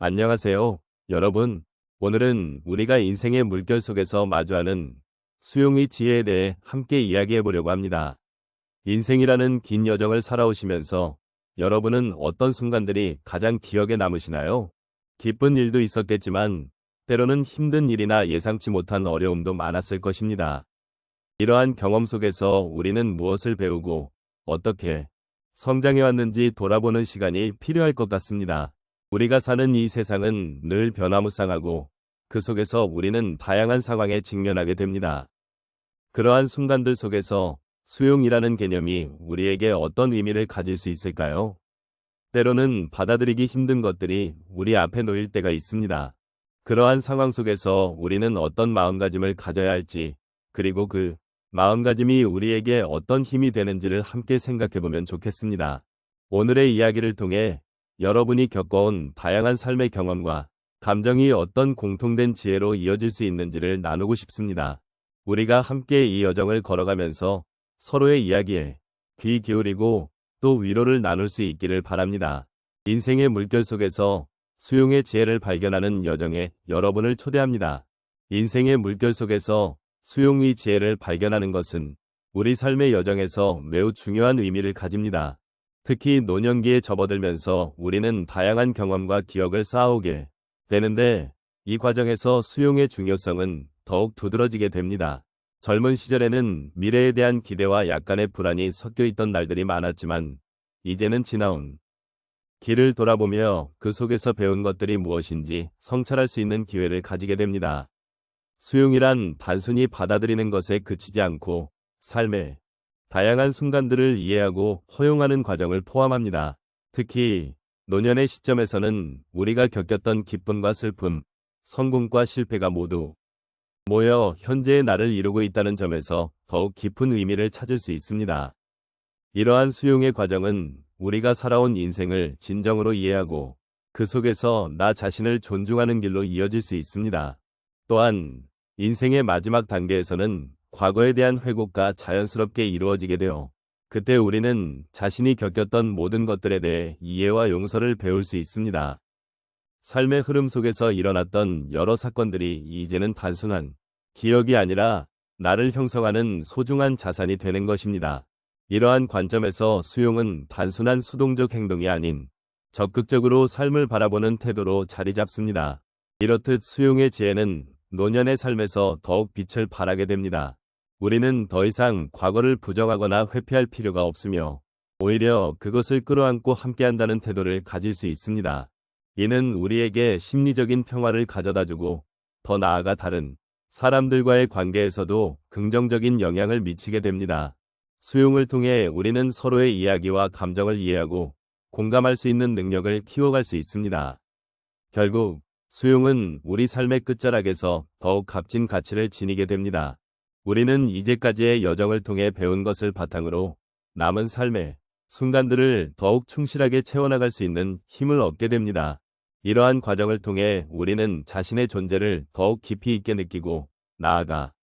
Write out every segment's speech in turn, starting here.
안녕하세요, 여러분. 오늘은 우리가 인생의 물결 속에서 마주하는 수용의 지혜에 대해 함께 이야기해 보려고 합니다. 인생이라는 긴 여정을 살아오시면서 여러분은 어떤 순간들이 가장 기억에 남으시나요? 기쁜 일도 있었겠지만 때로는 힘든 일이나 예상치 못한 어려움도 많았을 것입니다. 이러한 경험 속에서 우리는 무엇을 배우고 어떻게 성장해 왔는지 돌아보는 시간이 필요할 것 같습니다. 우리가 사는 이 세상은 늘 변화무쌍하고 그 속에서 우리는 다양한 상황에 직면하게 됩니다. 그러한 순간들 속에서 수용이라는 개념이 우리에게 어떤 의미를 가질 수 있을까요? 때로는 받아들이기 힘든 것들이 우리 앞에 놓일 때가 있습니다. 그러한 상황 속에서 우리는 어떤 마음가짐을 가져야 할지, 그리고 그 마음가짐이 우리에게 어떤 힘이 되는지를 함께 생각해보면 좋겠습니다. 오늘의 이야기를 통해 여러분이 겪어온 다양한 삶의 경험과 감정이 어떤 공통된 지혜로 이어질 수 있는지를 나누고 싶습니다. 우리가 함께 이 여정을 걸어가면서 서로의 이야기에 귀 기울이고 또 위로를 나눌 수 있기를 바랍니다. 인생의 물결 속에서 수용의 지혜를 발견하는 여정에 여러분을 초대합니다. 인생의 물결 속에서 수용의 지혜를 발견하는 것은 우리 삶의 여정에서 매우 중요한 의미를 가집니다. 특히 노년기에 접어들면서 우리는 다양한 경험과 기억을 쌓아오게 되는데 이 과정에서 수용의 중요성은 더욱 두드러지게 됩니다. 젊은 시절에는 미래에 대한 기대와 약간의 불안이 섞여 있던 날들이 많았지만 이제는 지나온 길을 돌아보며 그 속에서 배운 것들이 무엇인지 성찰할 수 있는 기회를 가지게 됩니다. 수용이란 단순히 받아들이는 것에 그치지 않고 삶의 다양한 순간들을 이해하고 허용하는 과정을 포함합니다. 특히 노년의 시점에서는 우리가 겪었던 기쁨과 슬픔, 성공과 실패가 모두 모여 현재의 나를 이루고 있다는 점에서 더욱 깊은 의미를 찾을 수 있습니다. 이러한 수용의 과정은 우리가 살아온 인생을 진정으로 이해하고 그 속에서 나 자신을 존중하는 길로 이어질 수 있습니다. 또한 인생의 마지막 단계에서는 과거에 대한 회고가 자연스럽게 이루어지게 되어 그때 우리는 자신이 겪었던 모든 것들에 대해 이해와 용서를 배울 수 있습니다. 삶의 흐름 속에서 일어났던 여러 사건들이 이제는 단순한 기억이 아니라 나를 형성하는 소중한 자산이 되는 것입니다. 이러한 관점에서 수용은 단순한 수동적 행동이 아닌 적극적으로 삶을 바라보는 태도로 자리 잡습니다. 이렇듯 수용의 지혜는 노년의 삶에서 더욱 빛을 발하게 됩니다. 우리는 더 이상 과거를 부정하거나 회피할 필요가 없으며 오히려 그것을 끌어안고 함께한다는 태도를 가질 수 있습니다. 이는 우리에게 심리적인 평화를 가져다주고 더 나아가 다른 사람들과의 관계에서도 긍정적인 영향을 미치게 됩니다. 수용을 통해 우리는 서로의 이야기와 감정을 이해하고 공감할 수 있는 능력을 키워갈 수 있습니다. 결국 수용은 우리 삶의 끝자락에서 더욱 값진 가치를 지니게 됩니다. 우리는 이제까지의 여정을 통해 배운 것을 바탕으로 남은 삶의 순간들을 더욱 충실하게 채워나갈 수 있는 힘을 얻게 됩니다. 이러한 과정을 통해 우리는 자신의 존재를 더욱 깊이 있게 느끼고 나아가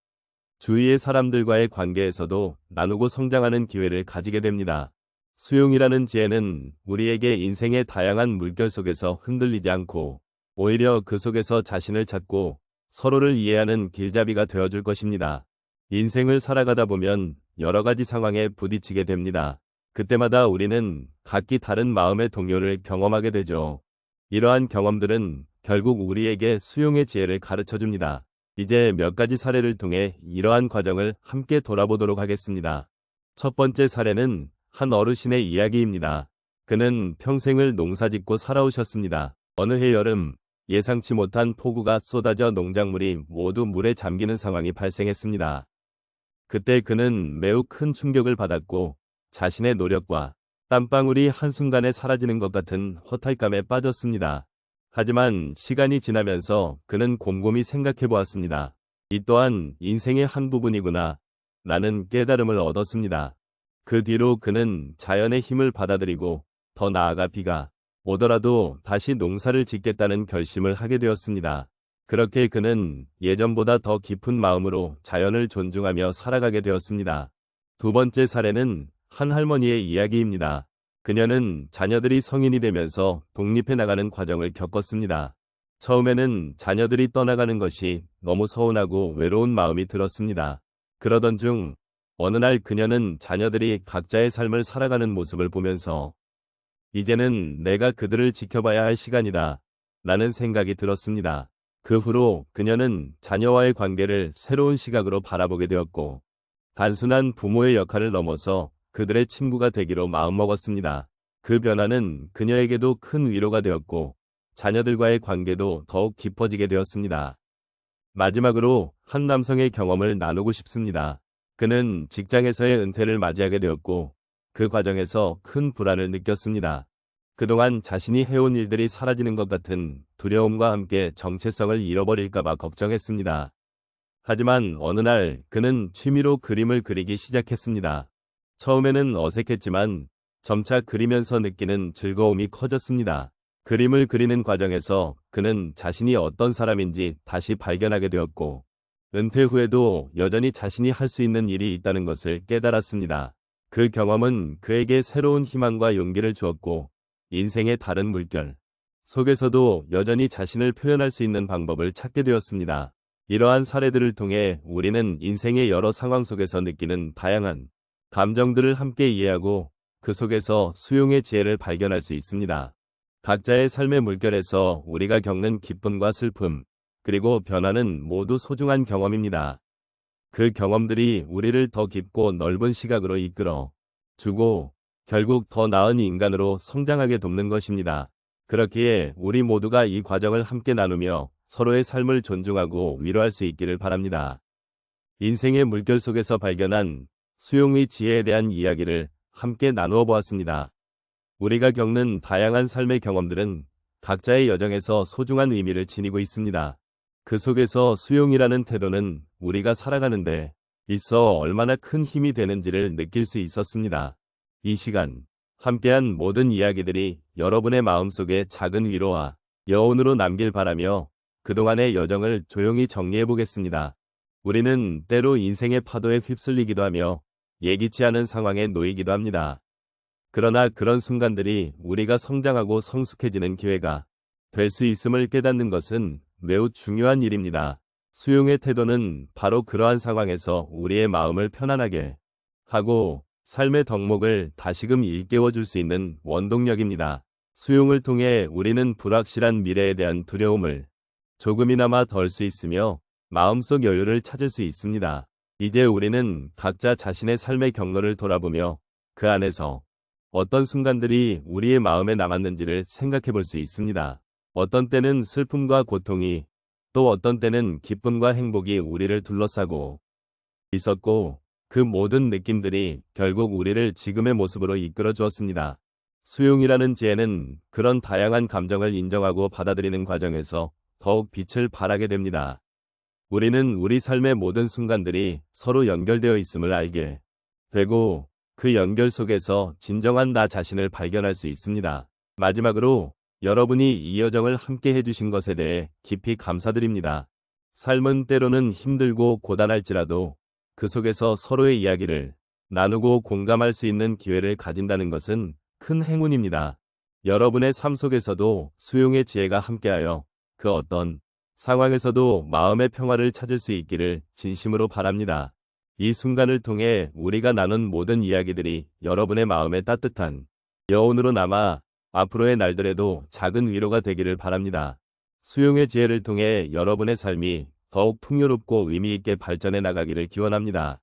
주위의 사람들과의 관계에서도 나누고 성장하는 기회를 가지게 됩니다. 수용이라는 지혜는 우리에게 인생의 다양한 물결 속에서 흔들리지 않고 오히려 그 속에서 자신을 찾고 서로를 이해하는 길잡이가 되어줄 것입니다. 인생을 살아가다 보면 여러 가지 상황에 부딪히게 됩니다. 그때마다 우리는 각기 다른 마음의 동요를 경험하게 되죠. 이러한 경험들은 결국 우리에게 수용의 지혜를 가르쳐줍니다. 이제 몇 가지 사례를 통해 이러한 과정을 함께 돌아보도록 하겠습니다. 첫 번째 사례는 한 어르신의 이야기입니다. 그는 평생을 농사짓고 살아오셨습니다. 어느 해 여름, 예상치 못한 폭우가 쏟아져 농작물이 모두 물에 잠기는 상황이 발생했습니다. 그때 그는 매우 큰 충격을 받았고 자신의 노력과 땀방울이 한순간에 사라지는 것 같은 허탈감에 빠졌습니다. 하지만 시간이 지나면서 그는 곰곰이 생각해 보았습니다. 이 또한 인생의 한 부분이구나 라는 깨달음을 얻었습니다. 그 뒤로 그는 자연의 힘을 받아들이고 더 나아가 비가 오더라도 다시 농사를 짓겠다는 결심을 하게 되었습니다. 그렇게 그는 예전보다 더 깊은 마음으로 자연을 존중하며 살아가게 되었습니다. 두 번째 사례는 한 할머니의 이야기입니다. 그녀는 자녀들이 성인이 되면서 독립해 나가는 과정을 겪었습니다. 처음에는 자녀들이 떠나가는 것이 너무 서운하고 외로운 마음이 들었습니다. 그러던 중 어느 날 그녀는 자녀들이 각자의 삶을 살아가는 모습을 보면서 이제는 내가 그들을 지켜봐야 할 시간이다 라는 생각이 들었습니다. 그 후로 그녀는 자녀와의 관계를 새로운 시각으로 바라보게 되었고 단순한 부모의 역할을 넘어서 그들의 친구가 되기로 마음먹었습니다. 그 변화는 그녀에게도 큰 위로가 되었고 자녀들과의 관계도 더욱 깊어지게 되었습니다. 마지막으로 한 남성의 경험을 나누고 싶습니다. 그는 직장에서의 은퇴를 맞이하게 되었고 그 과정에서 큰 불안을 느꼈습니다. 그동안 자신이 해온 일들이 사라지는 것 같은 두려움과 함께 정체성을 잃어버릴까봐 걱정했습니다. 하지만 어느 날 그는 취미로 그림을 그리기 시작했습니다. 처음에는 어색했지만 점차 그리면서 느끼는 즐거움이 커졌습니다. 그림을 그리는 과정에서 그는 자신이 어떤 사람인지 다시 발견하게 되었고 은퇴 후에도 여전히 자신이 할 수 있는 일이 있다는 것을 깨달았습니다. 그 경험은 그에게 새로운 희망과 용기를 주었고 인생의 다른 물결 속에서도 여전히 자신을 표현할 수 있는 방법을 찾게 되었습니다. 이러한 사례들을 통해 우리는 인생의 여러 상황 속에서 느끼는 다양한 감정들을 함께 이해하고 그 속에서 수용의 지혜를 발견할 수 있습니다. 각자의 삶의 물결에서 우리가 겪는 기쁨과 슬픔, 그리고 변화는 모두 소중한 경험입니다. 그 경험들이 우리를 더 깊고 넓은 시각으로 이끌어 주고 결국 더 나은 인간으로 성장하게 돕는 것입니다. 그렇기에 우리 모두가 이 과정을 함께 나누며 서로의 삶을 존중하고 위로할 수 있기를 바랍니다. 인생의 물결 속에서 발견한 수용의 지혜에 대한 이야기를 함께 나누어 보았습니다. 우리가 겪는 다양한 삶의 경험들은 각자의 여정에서 소중한 의미를 지니고 있습니다. 그 속에서 수용이라는 태도는 우리가 살아가는데 있어 얼마나 큰 힘이 되는지를 느낄 수 있었습니다. 이 시간 함께한 모든 이야기들이 여러분의 마음속에 작은 위로와 여운으로 남길 바라며 그동안의 여정을 조용히 정리해 보겠습니다. 우리는 때로 인생의 파도에 휩쓸리기도 하며 예기치 않은 상황에 놓이기도 합니다. 그러나 그런 순간들이 우리가 성장하고 성숙해지는 기회가 될 수 있음을 깨닫는 것은 매우 중요한 일입니다. 수용의 태도는 바로 그러한 상황에서 우리의 마음을 편안하게 하고 삶의 덕목을 다시금 일깨워 줄 수 있는 원동력입니다. 수용을 통해 우리는 불확실한 미래에 대한 두려움을 조금이나마 덜 수 있으며 마음속 여유를 찾을 수 있습니다. 이제 우리는 각자 자신의 삶의 경로를 돌아보며 그 안에서 어떤 순간들이 우리의 마음에 남았는지를 생각해 볼 수 있습니다. 어떤 때는 슬픔과 고통이, 또 어떤 때는 기쁨과 행복이 우리를 둘러싸고 있었고, 그 모든 느낌들이 결국 우리를 지금의 모습으로 이끌어 주었습니다. 수용이라는 지혜는 그런 다양한 감정을 인정하고 받아들이는 과정에서 더욱 빛을 발하게 됩니다. 우리는 우리 삶의 모든 순간들이 서로 연결되어 있음을 알게 되고 그 연결 속에서 진정한 나 자신을 발견할 수 있습니다. 마지막으로 여러분이 이 여정을 함께 해주신 것에 대해 깊이 감사드립니다. 삶은 때로는 힘들고 고단할지라도 그 속에서 서로의 이야기를 나누고 공감할 수 있는 기회를 가진다는 것은 큰 행운입니다. 여러분의 삶 속에서도 수용의 지혜가 함께하여 그 어떤 상황에서도 마음의 평화를 찾을 수 있기를 진심으로 바랍니다. 이 순간을 통해 우리가 나눈 모든 이야기들이 여러분의 마음에 따뜻한 여운으로 남아 앞으로의 날들에도 작은 위로가 되기를 바랍니다. 수용의 지혜를 통해 여러분의 삶이 더욱 풍요롭고 의미 있게 발전해 나가기를 기원합니다.